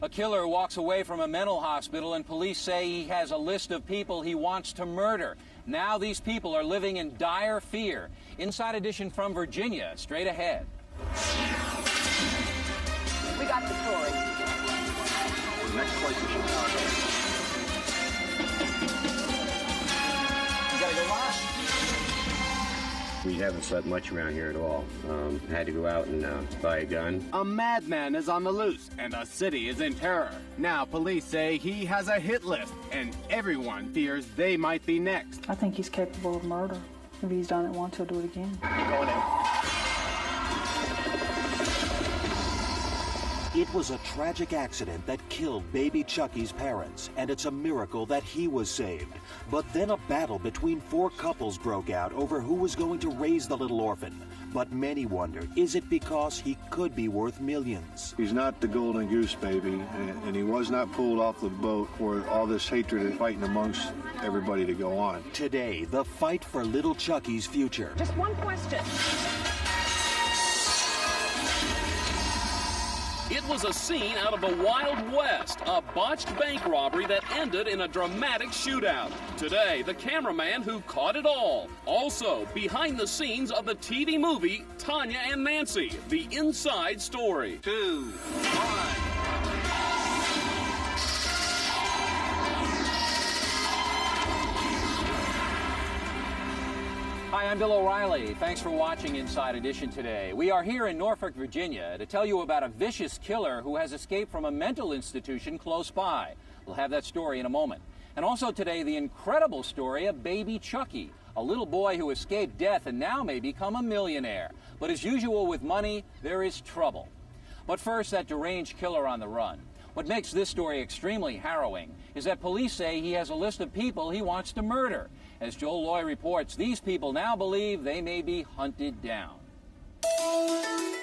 A killer walks away from a mental hospital and police say he has a list of people he wants to murder. Now these people are living in dire fear. Inside Edition from Virginia, straight ahead. We got the story. Next flight to Chicago. You gotta go live. We haven't slept much around here at all. Had to go out and buy a gun. A madman is on the loose, and the city is in terror. Now police say he has a hit list, and everyone fears they might be next. I think he's capable of murder. If he's done it once, he'll do it again. Going in. It was a tragic accident that killed baby Chucky's parents, and it's a miracle that he was saved. But then a battle between four couples broke out over who was going to raise the little orphan. But many wondered, is it because he could be worth millions? He's not the golden goose, baby, and he was not pulled off the boat for all this hatred and fighting amongst everybody to go on. Today, the fight for little Chucky's future. Just one question. It was a scene out of the Wild West, a botched bank robbery that ended in a dramatic shootout. Today, the cameraman who caught it all. Also, behind the scenes of the TV movie, Tanya and Nancy, the inside story. 2, 1. Hi, I'm Bill O'Reilly. Thanks for watching Inside Edition today. We are here in Norfolk, Virginia to tell you about a vicious killer who has escaped from a mental institution close by. We'll have that story in a moment. And also today, the incredible story of baby Chucky, a little boy who escaped death and now may become a millionaire. But as usual with money, there is trouble. But first, that deranged killer on the run. What makes this story extremely harrowing is that police say he has a list of people he wants to murder. As Joel Loy reports, these people now believe they may be hunted down.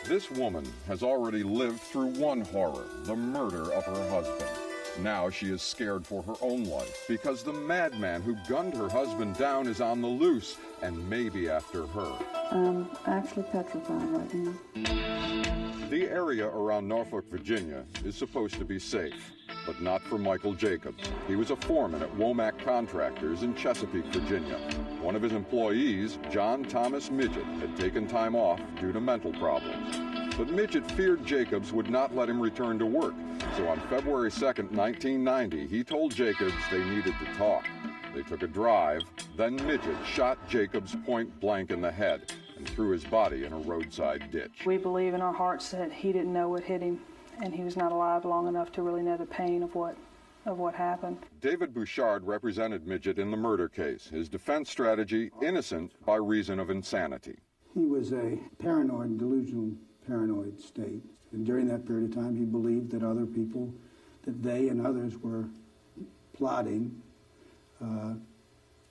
This woman has already lived through one horror, the murder of her husband. Now she is scared for her own life because the madman who gunned her husband down is on the loose and may be after her. I'm actually petrified right now. The area around Norfolk, Virginia is supposed to be safe, but not for Michael Jacobs. He was a foreman at Womack Contractors in Chesapeake, Virginia. One of his employees, John Thomas Midget, had taken time off due to mental problems. But Midget feared Jacobs would not let him return to work, so on February 2nd, 1990, he told Jacobs they needed to talk. They took a drive, then Midget shot Jacobs point blank in the head and threw his body in a roadside ditch. We believe in our hearts that he didn't know what hit him, and he was not alive long enough to really know the pain of what happened. David Bouchard represented Midget in the murder case. His defense strategy, innocent by reason of insanity. He was a paranoid, delusional paranoid state. And during that period of time, he believed that other people, that they and others were plotting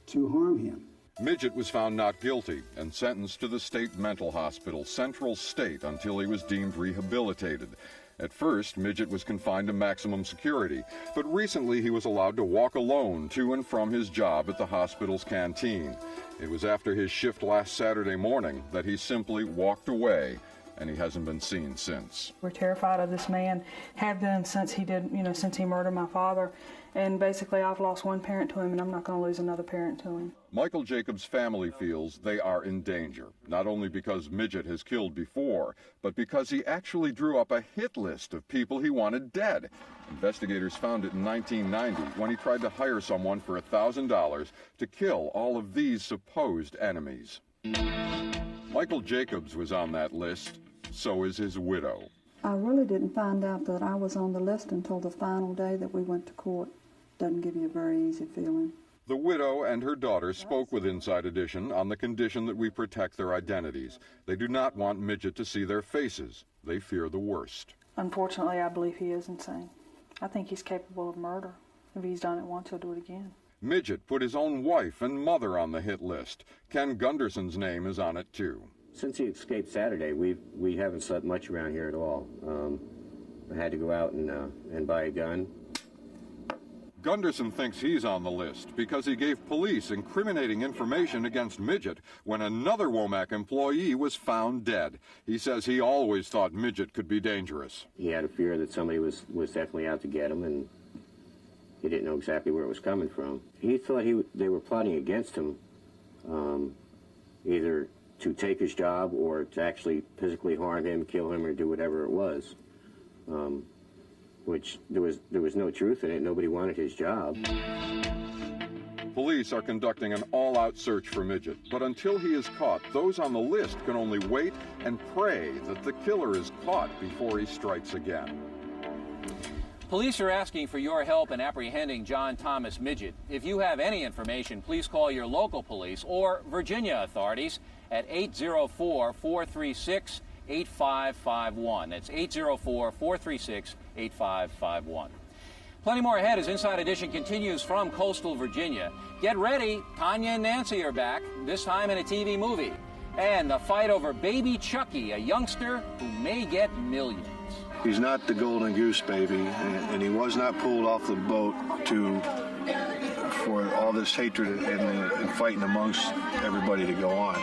to harm him. Midget was found not guilty and sentenced to the state mental hospital, Central State, until he was deemed rehabilitated. At first, Midget was confined to maximum security, but recently he was allowed to walk alone to and from his job at the hospital's canteen. It was after his shift last Saturday morning that he simply walked away, and he hasn't been seen since. We're terrified of this man, have been since he murdered my father. And basically, I've lost one parent to him, and I'm not going to lose another parent to him. Michael Jacobs' family feels they are in danger, not only because Midget has killed before, but because he actually drew up a hit list of people he wanted dead. Investigators found it in 1990 when he tried to hire someone for $1,000 to kill all of these supposed enemies. Michael Jacobs was on that list, so is his widow. I really didn't find out that I was on the list until the final day that we went to court. Doesn't give you a very easy feeling. The widow and her daughter spoke with Inside Edition on the condition that we protect their identities. They do not want Midget to see their faces. They fear the worst. Unfortunately, I believe he is insane. I think he's capable of murder. If he's done it once, he'll do it again. Midget put his own wife and mother on the hit list. Ken Gunderson's name is on it, too. Since he escaped Saturday, we haven't slept much around here at all. I had to go out and buy a gun. Gunderson thinks he's on the list because he gave police incriminating information against Midget when another Womack employee was found dead. He says he always thought Midget could be dangerous. He had a fear that somebody was definitely out to get him, and he didn't know exactly where it was coming from. He thought they were plotting against him, either to take his job or to actually physically harm him, kill him, or do whatever it was. Which there was no truth in it. Nobody wanted his job. Police are conducting an all-out search for Midget, but until he is caught, those on the list can only wait and pray that the killer is caught before he strikes again. Police are asking for your help in apprehending John Thomas Midget. If you have any information, please call your local police or Virginia authorities at 804-436-8551. That's 804-436-8551. Plenty more ahead as Inside Edition continues from coastal Virginia. Get ready, Tanya and Nancy are back, this time in a TV movie. And the fight over baby Chucky, a youngster who may get millions. He's not the golden goose baby, and he was not pulled off the boat for all this hatred and fighting amongst everybody to go on.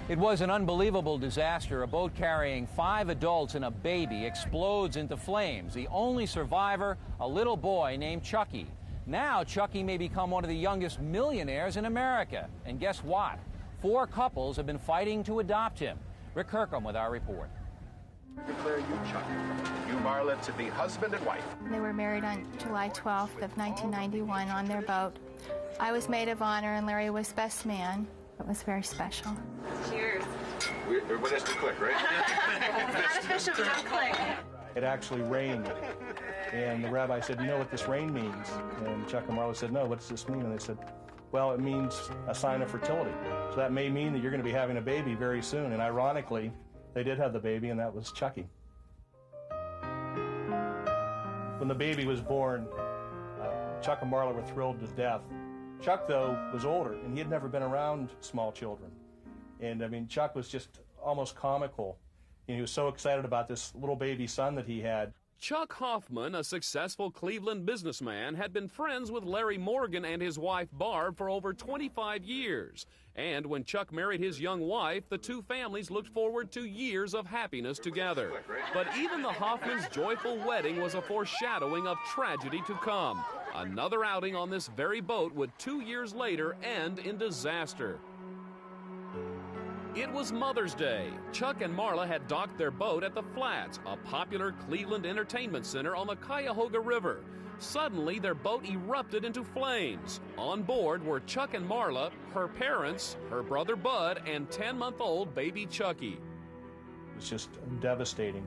It was an unbelievable disaster. A boat carrying 5 adults and a baby explodes into flames. The only survivor, a little boy named Chucky. Now Chucky may become one of the youngest millionaires in America. And guess what? 4 couples have been fighting to adopt him. Rick Kirkham with our report. Declare you, Chucky, you Marla, to be husband and wife. They were married on July 12th of 1991 on their boat. I was maid of honor and Larry was best man. It was very special. Cheers. Everybody has to click, right? Not official, but not click. It actually rained, and the rabbi said, "You know what this rain means?" And Chuck and Marla said, "No, what does this mean?" And they said, "Well, it means a sign of fertility. So that may mean that you're going to be having a baby very soon." And ironically, they did have the baby, and that was Chucky. When the baby was born, Chuck and Marla were thrilled to death. Chuck, though, was older, and he had never been around small children. And, I mean, Chuck was just almost comical. And he was so excited about this little baby son that he had. Chuck Hoffman, a successful Cleveland businessman, had been friends with Larry Morgan and his wife Barb for over 25 years. And when Chuck married his young wife, the two families looked forward to years of happiness together. But even the Hoffmans' joyful wedding was a foreshadowing of tragedy to come. Another outing on this very boat would 2 years later end in disaster. It was Mother's Day. Chuck and Marla had docked their boat at the Flats, a popular Cleveland entertainment center on the Cuyahoga River. Suddenly, their boat erupted into flames. On board were Chuck and Marla, her parents, her brother Bud, and 10-month-old baby Chucky. It was just devastating.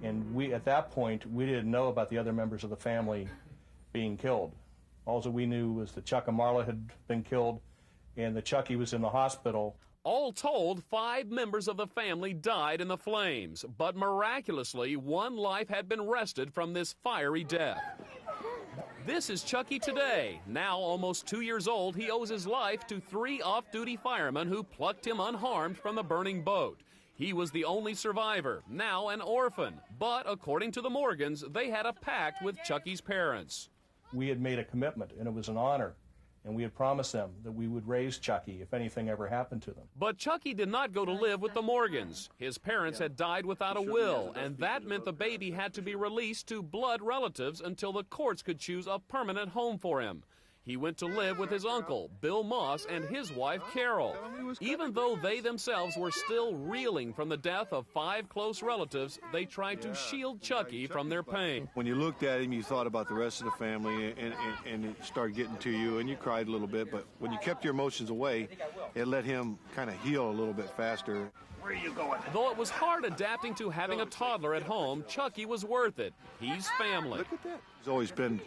And at that point, we didn't know about the other members of the family being killed. All that we knew was that Chuck and Marla had been killed and that Chucky was in the hospital. All told, 5 members of the family died in the flames, but miraculously, 1 life had been wrested from this fiery death. This is Chucky today. Now almost 2 years old, he owes his life to 3 off-duty firemen who plucked him unharmed from the burning boat. He was the only survivor, now an orphan. But according to the Morgans, they had a pact with Chucky's parents. We had made a commitment, and it was an honor. And we had promised them that we would raise Chucky if anything ever happened to them. But Chucky did not go to live with the Morgans. His parents had died without a will, and that meant the baby had to be released to blood relatives until the courts could choose a permanent home for him. He went to live with his uncle, Bill Moss, and his wife, Carol. Even though they themselves were still reeling from the death of 5 close relatives, they tried to shield Chucky from their pain. When you looked at him, you thought about the rest of the family, and it started getting to you, and you cried a little bit. But when you kept your emotions away, it let him kind of heal a little bit faster. Where are you going? Though it was hard adapting to having a toddler at home, Chucky was worth it. He's family. Look at that. He's always been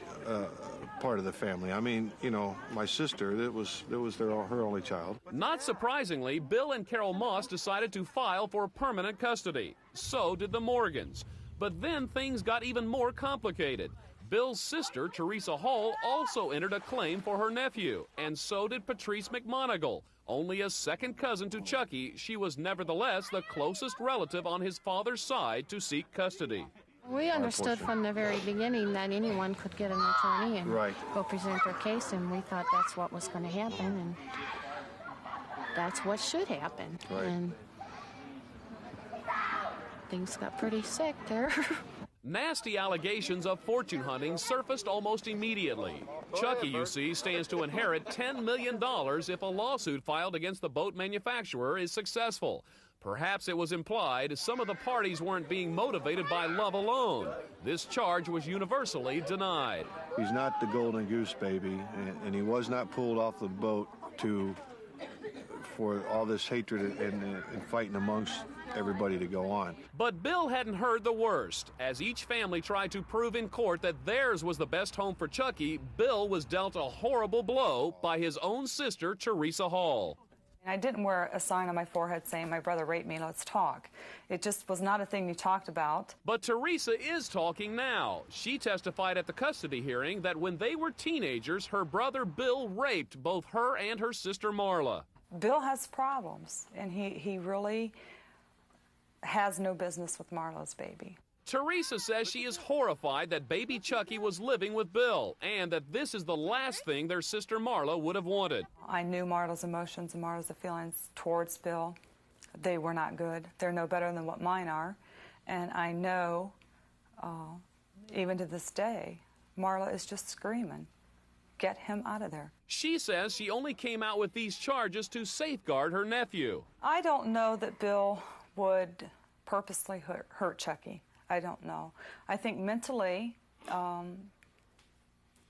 part of the family. I mean, you know, my sister, her only child. Not surprisingly, Bill and Carol Moss decided to file for permanent custody. So did the Morgans. But then things got even more complicated. Bill's sister, Teresa Hall, also entered a claim for her nephew, and so did Patrice McMonigal. Only a second cousin to Chucky, she was nevertheless the closest relative on his father's side to seek custody. We understood from the very beginning that anyone could get an attorney and go present their case, and we thought that's what was going to happen, and that's what should happen. Right. And things got pretty sick there. Nasty allegations of fortune hunting surfaced almost immediately. Chucky, you see, stands to inherit $10 million if a lawsuit filed against the boat manufacturer is successful. Perhaps it was implied some of the parties weren't being motivated by love alone. This charge was universally denied. He's not the golden goose baby, and he was not pulled off the boat for all this hatred and fighting amongst everybody to go on. But Bill hadn't heard the worst. As each family tried to prove in court that theirs was the best home for Chucky, Bill was dealt a horrible blow by his own sister, Teresa Hall. I didn't wear a sign on my forehead saying, "My brother raped me, let's talk." It just was not a thing you talked about. But Teresa is talking now. She testified at the custody hearing that when they were teenagers, her brother Bill raped both her and her sister Marla. Bill has problems, and he really has no business with Marla's baby. Teresa says she is horrified that baby Chucky was living with Bill and that this is the last thing their sister Marla would have wanted. I knew Marla's emotions and Marla's feelings towards Bill. They were not good. They're no better than what mine are. And I know, even to this day, Marla is just screaming, "Get him out of there." She says she only came out with these charges to safeguard her nephew. I don't know that Bill would purposely hurt Chucky. I don't know. I think mentally,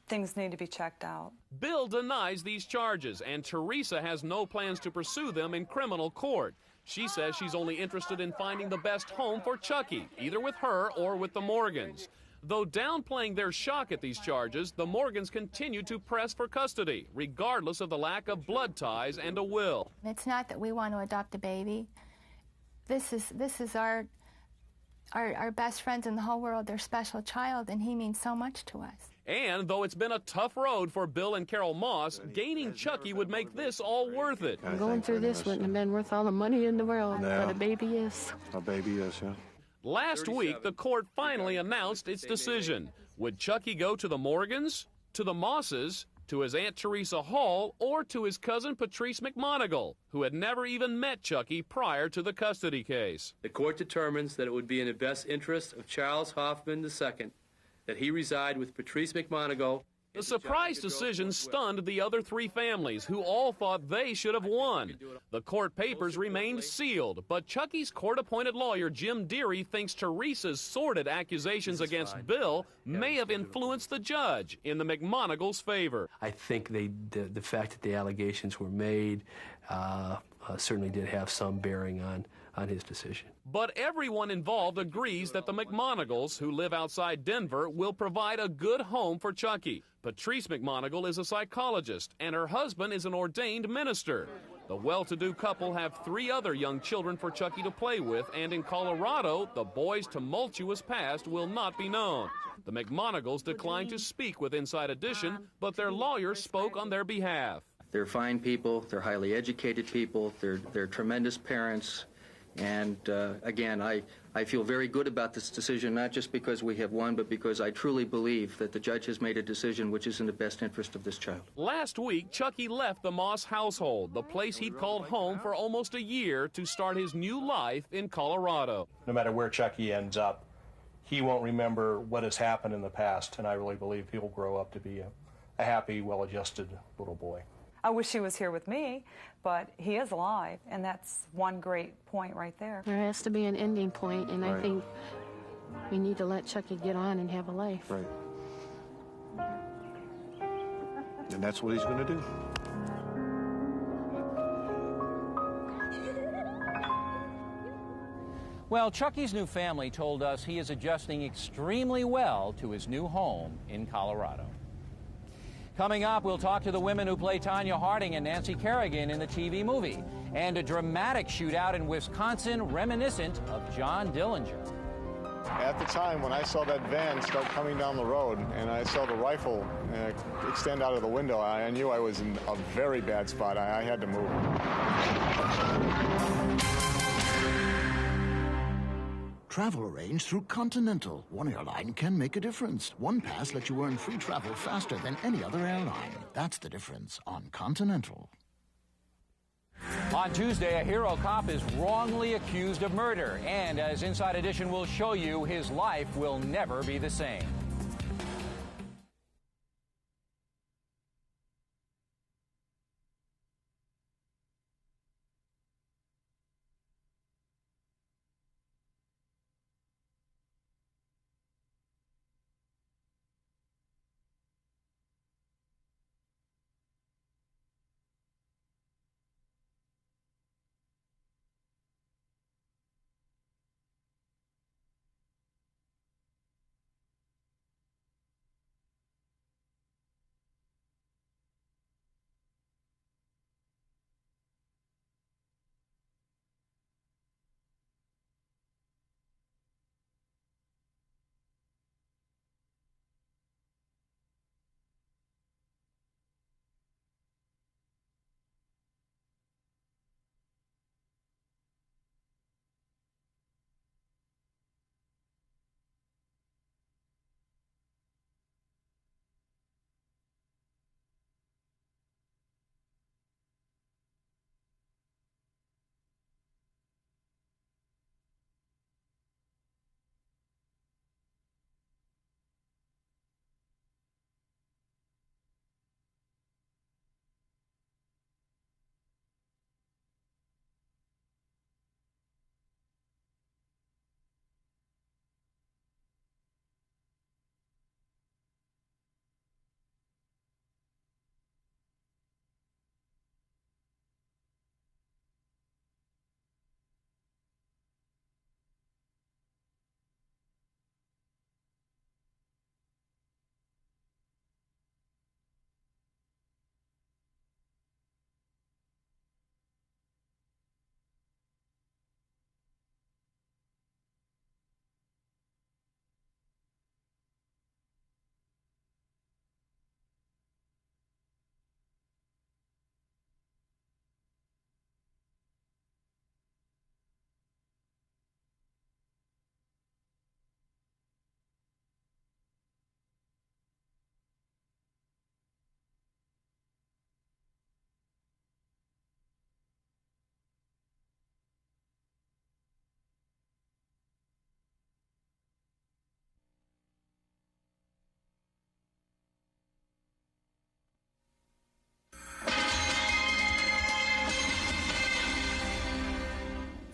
things need to be checked out. Bill denies these charges, and Teresa has no plans to pursue them in criminal court. She says she's only interested in finding the best home for Chucky, either with her or with the Morgans. Though downplaying their shock at these charges, the Morgans continue to press for custody, regardless of the lack of blood ties and a will. It's not that we want to adopt a baby. This is our best friends in the whole world, their special child, and he means so much to us. And though it's been a tough road for Bill and Carol Moss, gaining Chucky would make this all worth it. Going through this wouldn't have been worth all the money in the world, No. but a baby is. A baby is, yeah. Last week, the court finally announced its decision. Would Chucky go to the Morgans, to the Mosses, to his Aunt Teresa Hall, or to his cousin Patrice McMonigal, who had never even met Chucky prior to the custody case? The court determines that it would be in the best interest of Charles Hoffman II that he reside with Patrice McMonigal The surprise decision stunned the other 3 families, who all thought they should have won. The court papers remained sealed, but Chucky's court-appointed lawyer, Jim Deary, thinks Teresa's sordid accusations against Bill may have influenced the judge in the McMonigals' favor. I think the fact that the allegations were made certainly did have some bearing on his decision. But everyone involved agrees that the McMonigals, who live outside Denver, will provide a good home for Chucky. Patrice McMonigal is a psychologist, and her husband is an ordained minister. The well-to-do couple have 3 other young children for Chucky to play with, and in Colorado, the boy's tumultuous past will not be known. The McMonigals declined to speak with Inside Edition, but their lawyers spoke on their behalf. They're fine people, they're highly educated people, they're tremendous parents, and again, I feel very good about this decision, not just because we have won, but because I truly believe that the judge has made a decision which is in the best interest of this child. Last week, Chucky left the Moss household, the place he'd called home for almost a year, to start his new life in Colorado. No matter where Chucky ends up, he won't remember what has happened in the past, and I really believe he'll grow up to be a happy, well-adjusted little boy. I wish he was here with me, but he is alive, and that's one great point right there. There has to be an ending point, and I think we need to let Chucky get on and have a life. Right. And that's what he's going to do. Well, Chucky's new family told us he is adjusting extremely well to his new home in Colorado. Coming up, we'll talk to the women who play Tanya Harding and Nancy Kerrigan in the TV movie, and a dramatic shootout in Wisconsin reminiscent of John Dillinger. At the time when I saw that van start coming down the road and I saw the rifle extend out of the window, I knew I was in a very bad spot. I had to move. Travel arranged through Continental. One airline can make a difference. One pass lets you earn free travel faster than any other airline. That's the difference on Continental. On Tuesday, a hero cop is wrongly accused of murder, and as Inside Edition will show you, his life will never be the same.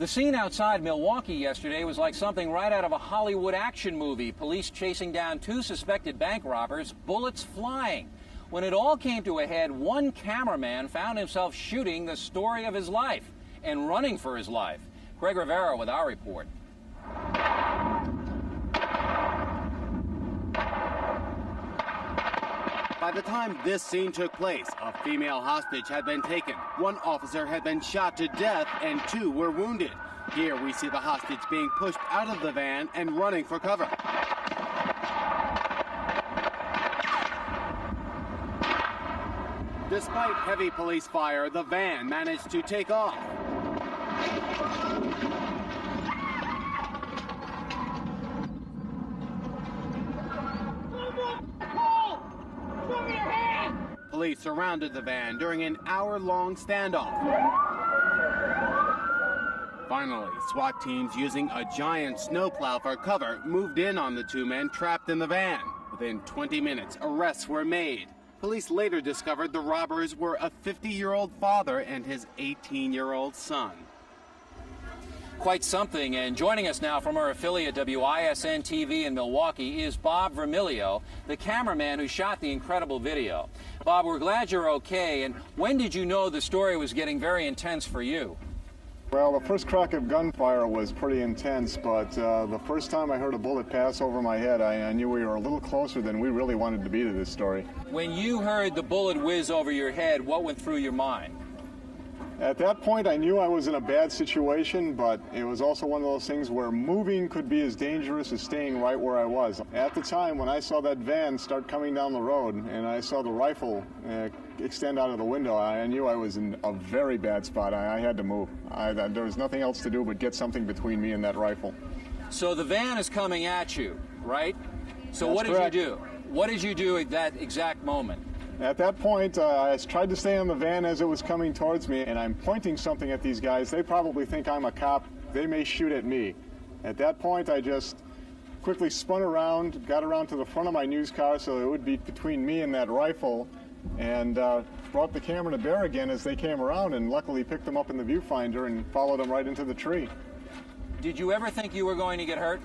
The scene outside Milwaukee yesterday was like something right out of a Hollywood action movie. Police chasing down 2 suspected bank robbers, bullets flying. When it all came to a head, one cameraman found himself shooting the story of his life and running for his life. Greg Rivera with our report. By the time this scene took place, a female hostage had been taken, 1 officer had been shot to death, and 2 were wounded. Here we see the hostage being pushed out of the van and running for cover. Despite heavy police fire, the van managed to take off. Police surrounded the van during an hour-long standoff. Finally, SWAT teams using a giant snowplow for cover moved in on the 2 men trapped in the van. Within 20 minutes, arrests were made. Police later discovered the robbers were a 50-year-old father and his 18-year-old son. Quite something, and joining us now from our affiliate WISN TV in Milwaukee is Bob Vermilio, the cameraman who shot the incredible video. Bob, we're glad you're okay, and when did you know the story was getting very intense for you? Well, the first crack of gunfire was pretty intense, but the first time I heard a bullet pass over my head, I knew we were a little closer than we really wanted to be to this story. When you heard the bullet whiz over your head, what went through your mind? At that point, I knew I was in a bad situation, but it was also one of those things where moving could be as dangerous as staying right where I was. At the time, when I saw that van start coming down the road and I saw the rifle extend out of the window, I knew I was in a very bad spot. I had to move. There was nothing else to do but get something between me and that rifle. So the van is coming at you, right? So That's what did correct. you do? What did you do at that exact moment? At that point, I tried to stay on the van as it was coming towards me, and I'm pointing something at these guys. They probably think I'm a cop. They may shoot at me. At that point, I just quickly spun around, got around to the front of my news car so it would be between me and that rifle, and brought the camera to bear again as they came around, and luckily picked them up in the viewfinder and followed them right into the tree. Did you ever think you were going to get hurt?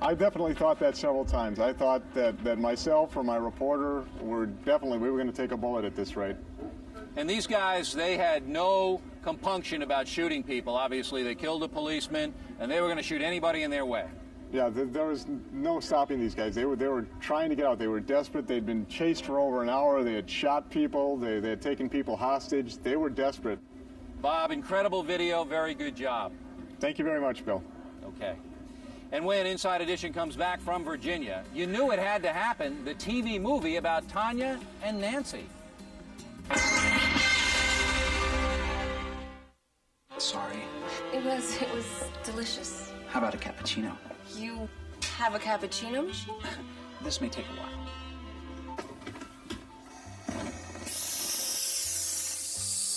I definitely thought that several times. I thought that myself or my reporter we were going to take a bullet at this rate. And these guys, they had no compunction about shooting people. Obviously, they killed a policeman, and they were going to shoot anybody in their way. Yeah, there was no stopping these guys. They were trying to get out. They were desperate. They'd been chased for over an hour. They had shot people. They had taken people hostage. They were desperate. Bob, incredible video. Very good job. Thank you very much, Bill. Okay. And when Inside Edition comes back from Virginia, you knew it had to happen, the TV movie about Tanya and Nancy. Sorry. It was delicious. How about a cappuccino? You have a cappuccino machine? This may take a while.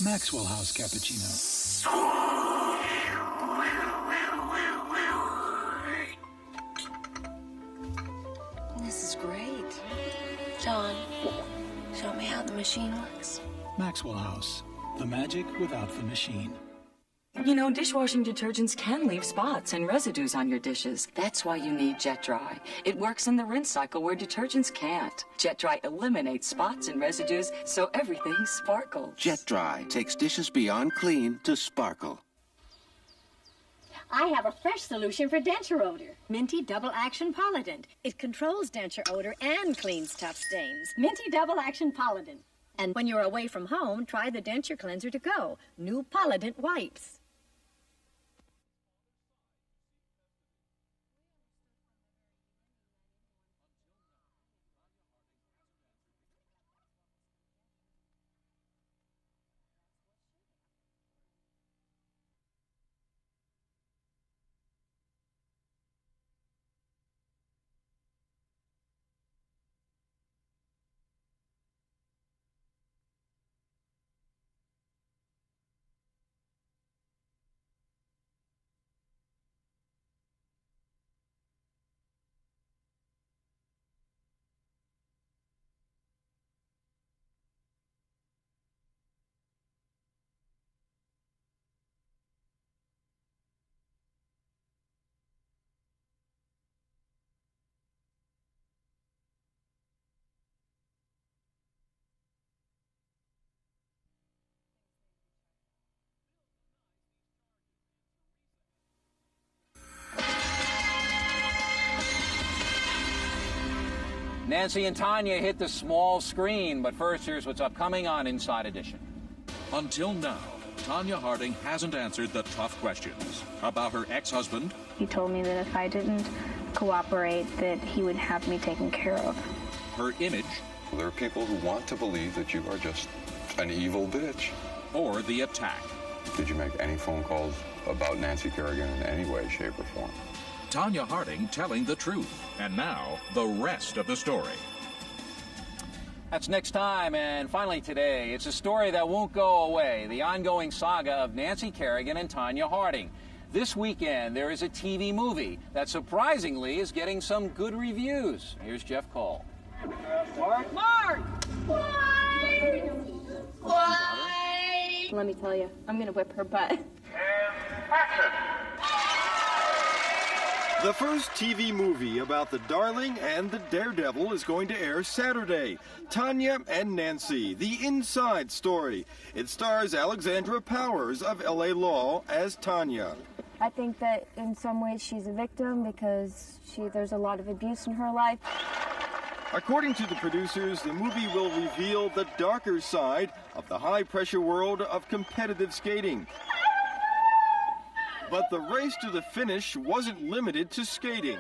Maxwell House cappuccino. This is great. John, show me how the machine works. Maxwell House. The magic without the machine. You know, dishwashing detergents can leave spots and residues on your dishes. That's why you need Jet Dry. It works in the rinse cycle where detergents can't. Jet Dry eliminates spots and residues so everything sparkles. Jet Dry takes dishes beyond clean to sparkle. I have a fresh solution for denture odor. Minty Double Action Polident. It controls denture odor and cleans tough stains. Minty Double Action Polident. And when you're away from home, try the denture cleanser to go. New Polident wipes. Nancy and Tanya hit the small screen, but first, here's what's upcoming on Inside Edition. Until now, Tanya Harding hasn't answered the tough questions about her ex-husband. He told me that if I didn't cooperate, that he would have me taken care of. Her image. There are people who want to believe that you are just an evil bitch. Or the attack. Did you make any phone calls about Nancy Kerrigan in any way, shape, or form? Tanya Harding telling the truth. And now, the rest of the story. That's next time, and finally today, it's a story that won't go away, the ongoing saga of Nancy Kerrigan and Tanya Harding. This weekend, there is a TV movie that surprisingly is getting some good reviews. Here's Jeff Cole. Mark! Why? Let me tell you, I'm gonna whip her butt. The first TV movie about the Darling and the Daredevil is going to air Saturday. Tanya and Nancy, the inside story. It stars Alexandra Powers of LA Law as Tanya. I think that in some ways she's a victim because there's a lot of abuse in her life. According to the producers, the movie will reveal the darker side of the high-pressure world of competitive skating. But the race to the finish wasn't limited to skating.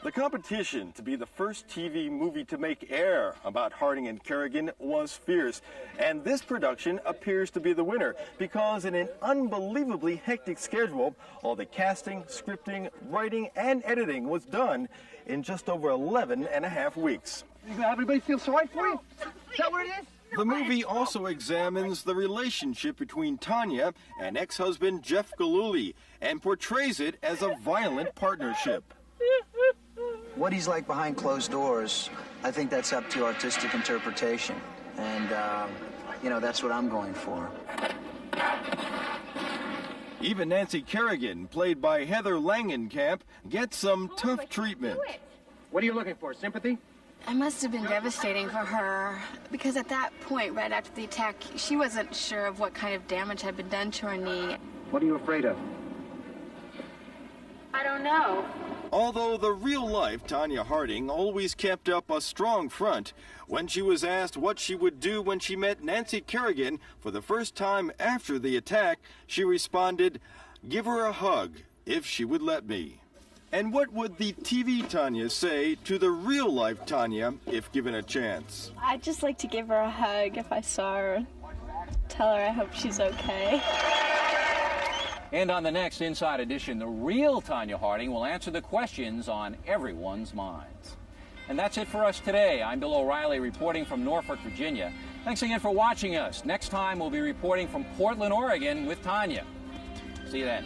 The competition to be the first TV movie to make air about Harding and Kerrigan was fierce. And this production appears to be the winner because in an unbelievably hectic schedule, all the casting, scripting, writing, and editing was done in just over 11 and a half weeks. Everybody feel sorry for you? Is that what it is? The movie also examines the relationship between Tanya and ex-husband Jeff Gillooly and portrays it as a violent partnership. What he's like behind closed doors, I think that's up to artistic interpretation. And, that's what I'm going for. Even Nancy Kerrigan, played by Heather Langenkamp, gets some tough treatment. What are you looking for, sympathy? It must have been devastating for her, because at that point, right after the attack, she wasn't sure of what kind of damage had been done to her knee. What are you afraid of? I don't know. Although the real-life Tanya Harding always kept up a strong front, when she was asked what she would do when she met Nancy Kerrigan for the first time after the attack, she responded, "Give her a hug, if she would let me." And what would the TV Tanya say to the real-life Tanya if given a chance? I'd just like to give her a hug if I saw her. Tell her I hope she's okay. And on the next Inside Edition, the real Tanya Harding will answer the questions on everyone's minds. And that's it for us today. I'm Bill O'Reilly reporting from Norfolk, Virginia. Thanks again for watching us. Next time, we'll be reporting from Portland, Oregon with Tanya. See you then.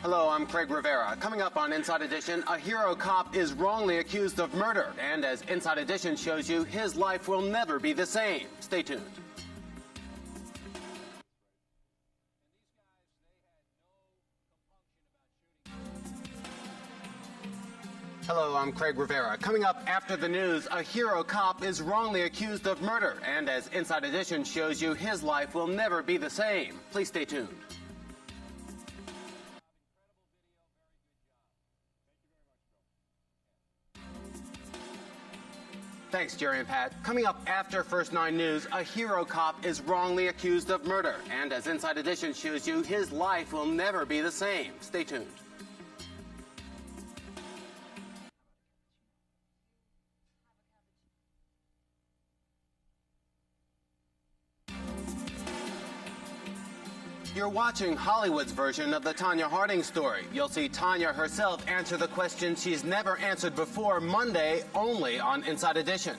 Hello, I'm Craig Rivera. Coming up on Inside Edition, a hero cop is wrongly accused of murder. And as Inside Edition shows you, his life will never be the same. Stay tuned. Hello, I'm Craig Rivera. Coming up after the news, a hero cop is wrongly accused of murder. And as Inside Edition shows you, his life will never be the same. Please stay tuned. Thanks, Jerry and Pat. Coming up after First 9 News, a hero cop is wrongly accused of murder. And as Inside Edition shows you, his life will never be the same. Stay tuned. You're watching Hollywood's version of the Tonya Harding story. You'll see Tonya herself answer the questions she's never answered before Monday, only on Inside Edition.